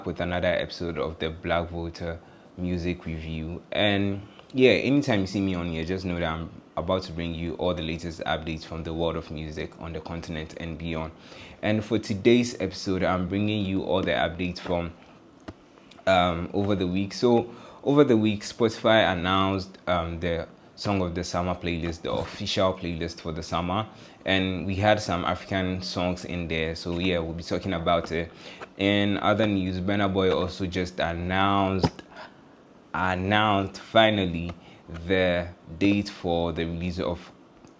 with another episode of the BlacVolta music review. And yeah, anytime you see me on here, just know that I'm about to bring you all the latest updates from the world of music on the continent and beyond. And for today's episode, I'm bringing you all the updates from over the week. So over the week, Spotify announced the Song of the Summer playlist, the official playlist for the summer, and we had some African songs in there. So yeah, we'll be talking about it. In other news, Burna Boy also just announced finally the date for the release of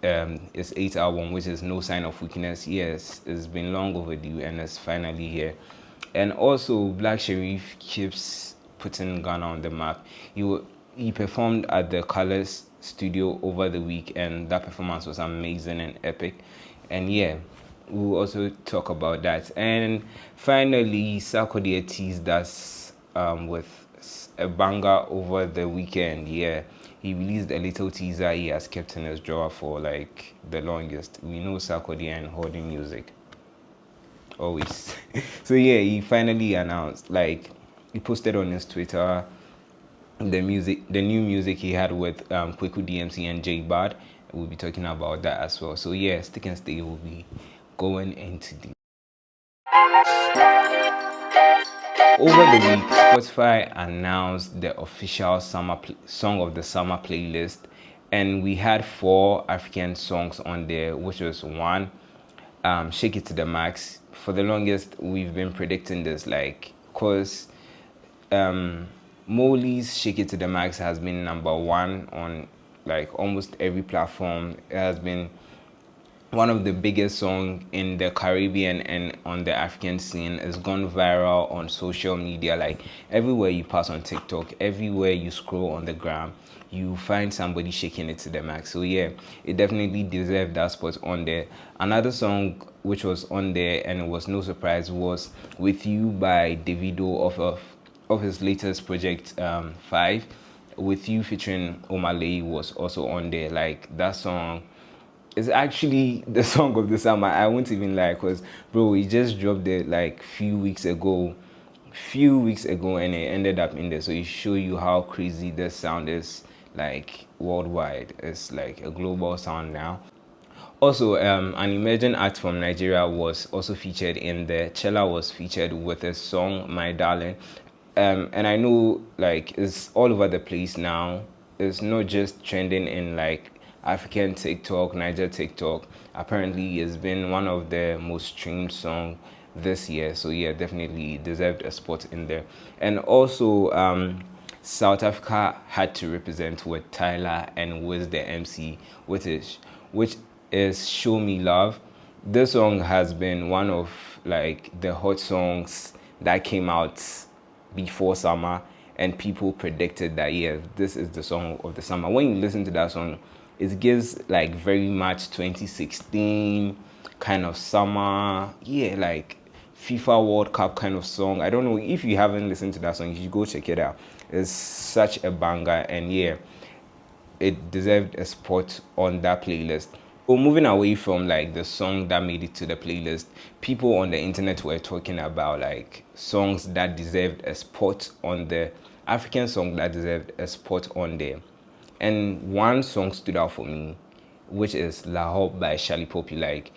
his 8th album, which is No Sign of Weakness. Yes, it's been long overdue and it's finally here. And also, Black Sherif keeps putting Ghana on the map. He performed at the Colors studio over the week, and that performance was amazing and epic. And yeah, we'll also talk about that. And finally, Sarkodie teased us with a banger over the weekend. Yeah, he released a little teaser he has kept in his drawer for like the longest. We know Sarkodie and holding music always. So yeah, he finally announced, like, he posted on his Twitter the new music he had with Kwaku DMC and Jay Bahd. We'll be talking about that as well. So yeah, stick and stay. We'll be going into the over the week. Spotify announced the official song of the summer playlist, and we had 4 African songs on there, which was one, Shake It to the Max. For the longest, we've been predicting this, like, cause Molly's Shake It to the Max has been #1 on like almost every platform. It has been one of the biggest songs in the Caribbean and on the African scene. It's gone viral on social media. Like everywhere you pass on TikTok, everywhere you scroll on the gram, you find somebody shaking it to the max. So yeah, it definitely deserved that spot on there. Another song which was on there and it was no surprise was With You by Davido of his latest project 5. With You featuring Omalay was also on there. Like that song is actually the song of the summer. I won't even lie, because bro, he just dropped it like few weeks ago, and it ended up in there. So it show you how crazy this sound is, like worldwide. It's like a global sound now. Also, an emerging act from Nigeria was also featured in there. Chella was featured with a song My Darling. And I know, like, it's all over the place now. It's not just trending in like African TikTok, Niger TikTok. Apparently, it's been one of the most streamed songs this year. So yeah, definitely deserved a spot in there. And also, South Africa had to represent with Tyler and Wiz the MC, which is Show Me Love. This song has been one of like the hot songs that came out before summer, and people predicted that yeah, this is the song of the summer. When you listen to that song, it gives like very much 2016 kind of summer, yeah, like FIFA World Cup kind of song. I don't know if you haven't listened to that song, you should go check it out. It's such a banger, and yeah, it deserved a spot on that playlist. Well, moving away from like the song that made it to the playlist, people on the internet were talking about like songs that deserved a spot on the African song that deserved a spot on there. And one song stood out for me, which is La Hope by Charlie Poppy. Like,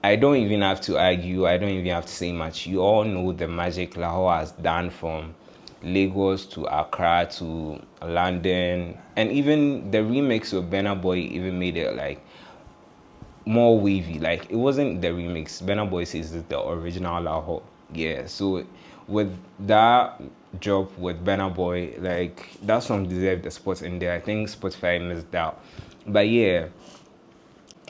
I don't even have to argue, I don't even have to say much. You all know the magic Lahore has done from Lagos to Accra to London, and even the remix of Burna Boy even made it like more wavy. Like it wasn't the remix. Burna Boy says it's the original Lahore. Yeah, so with that job with Burna Boy, like that song deserved a spot in there. I think Spotify missed out. But yeah,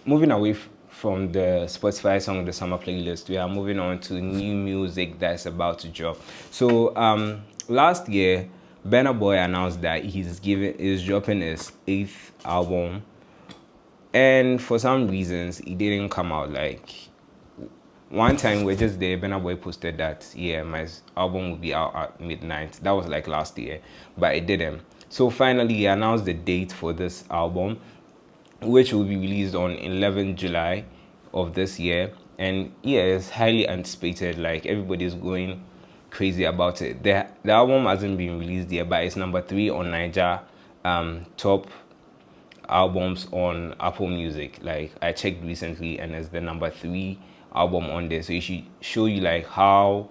moving away from the Spotify song of the summer playlist, we are moving on to new music that's about to drop. So last year, Burna Boy announced that he's dropping his 8th album, and for some reasons it didn't come out. Like one time we're just there, Burna Boy posted that yeah, my album will be out at midnight. That was like last year, but it didn't. So finally he announced the date for this album, which will be released on 11 July of this year. And yeah, it's highly anticipated. Like everybody's going crazy about it. The album hasn't been released yet, but it's number 3 on Niger top albums on Apple Music. Like I checked recently, and it's the number 3 album on there. So it should show you like how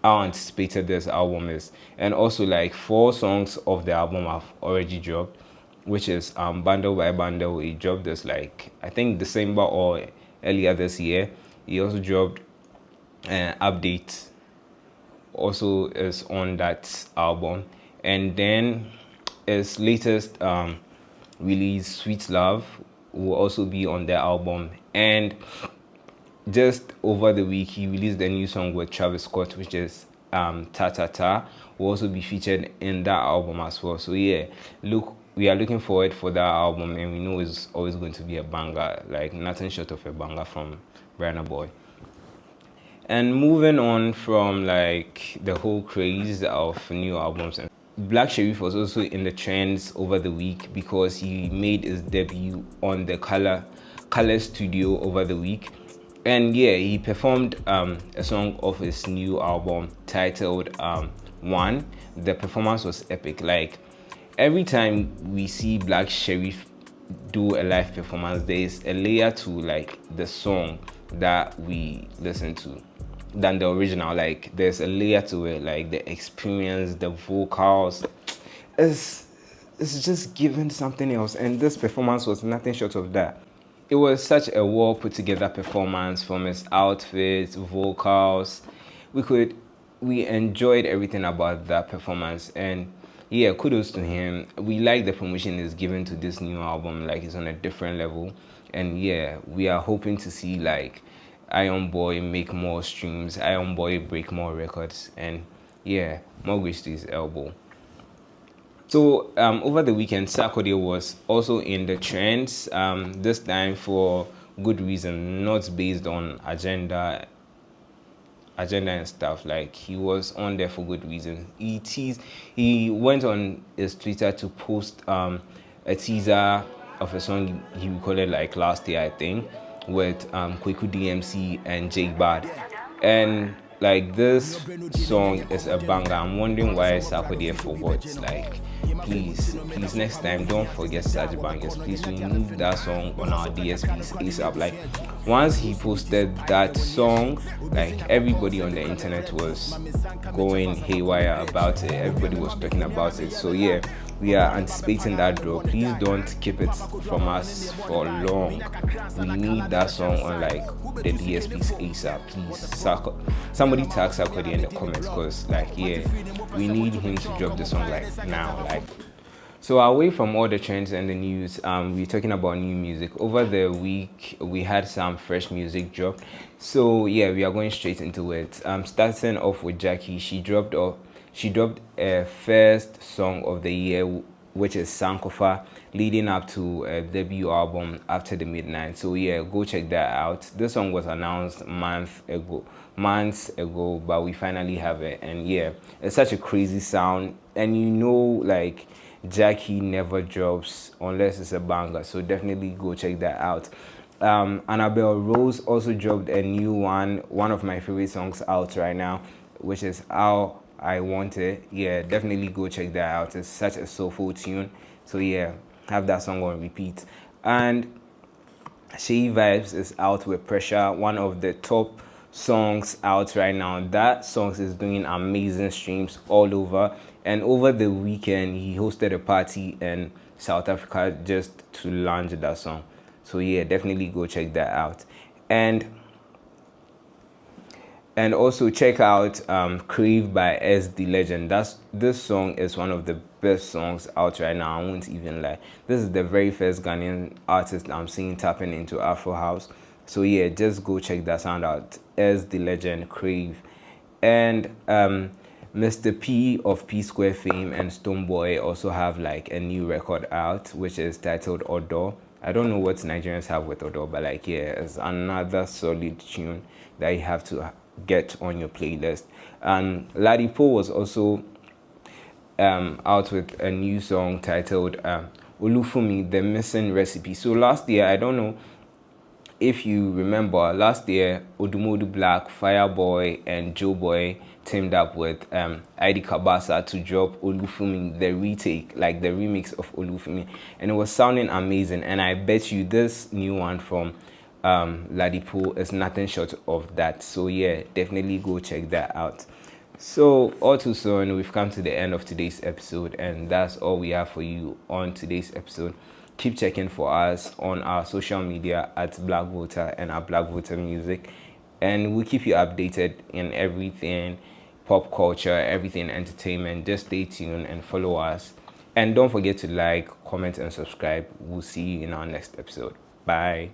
anticipated this album is. And also like 4 songs of the album have already dropped, which is Bundle by Bundle. He dropped this like I think December or earlier this year. He also dropped an update, also is on that album. And then his latest release, Sweet Love, will also be on the album. And just over the week he released a new song with Travis Scott, which is Ta Ta Ta, will also be featured in that album as well. So yeah, we are looking forward for that album, and we know it's always going to be a banger, like nothing short of a banger from Burna Boy. And moving on from like the whole craze of new albums, Black Sherif was also in the trends over the week because he made his debut on the Color Studio over the week. And yeah, he performed a song of his new album titled One. The performance was epic. Like every time we see Black Sherif do a live performance, there's a layer to like the song that we listen to than the original. Like there's a layer to it, like the experience, the vocals. It's just giving something else, and this performance was nothing short of that. It was such a well put together performance, from his outfits, vocals. We enjoyed everything about that performance, and yeah, kudos to him. We like the promotion he's given to this new album, like it's on a different level. And yeah, we are hoping to see like Iron Boy make more streams, Iron Boy break more records, and yeah, more grace to his elbow. So over the weekend, Sarkodie was also in the trends, this time for good reason, not based on agenda and stuff. Like he was on there for good reason. He went on his Twitter to post a teaser of a song he recorded like last year, I think, with Kwaku DMC and Jay Bahd. And like this song is a banger. I'm wondering why Sarkodie forgot. Like please next time don't forget such bangers. Please, we need that song on our DSPs ASAP. Like once he posted that song, like everybody on the internet was going haywire about it. Everybody was talking about it. So yeah, we are anticipating that drop. Please don't keep it from us for long. We need that song on like the DSPs ASAP. Please, somebody tag Sarkodie in the comments, because like yeah, we need him to drop the song like now. Like so, away from all the trends and the news, we're talking about new music. Over the week, we had some fresh music drop. So yeah, we are going straight into it. Starting off with Jackie, she dropped a first song of the year, which is Sankofa, leading up to a debut album, After the Midnight. So yeah, go check that out. This song was announced months ago, but we finally have it. And yeah, it's such a crazy sound, and you know, like Jackie never drops unless it's a banger, so definitely go check that out. Annabelle Rose also dropped a new one of my favorite songs out right now, which is How I Want It. Yeah, definitely go check that out. It's such a soulful tune, so yeah, have that song on repeat. And She Vibes is out with Pressure, one of the top songs out right now. That song is doing amazing streams all over. And over the weekend, he hosted a party in South Africa just to launch that song. So yeah, definitely go check that out. And also check out Crave by S The Legend. This song is one of the best songs out right now. I won't even lie. This is the very first Ghanaian artist I'm seeing tapping into Afro House. So yeah, just go check that sound out. S The Legend, Crave. And Mr. P of P Square fame and Stonebwoy also have like a new record out, which is titled Odo. I don't know what Nigerians have with Odo, but like yeah, it's another solid tune that you have to get on your playlist. And Ladipo was also out with a new song titled Olufumi, The Missing Recipe. So last year, I don't know if you remember, last year Odumodu Black, Fireboy, and Joe Boy teamed up with ID Kabasa to drop Olufumi, the retake, like the remix of Olufumi, and it was sounding amazing. And I bet you this new one from Ladipo is nothing short of that. So yeah, definitely go check that out. So all too soon, we've come to the end of today's episode, and that's all we have for you on today's episode. Keep checking for us on our social media at BlacVolta and at BlacVolta Music, and we'll keep you updated in everything pop culture, everything entertainment. Just stay tuned and follow us, and don't forget to like, comment, and subscribe. We'll see you in our next episode. Bye.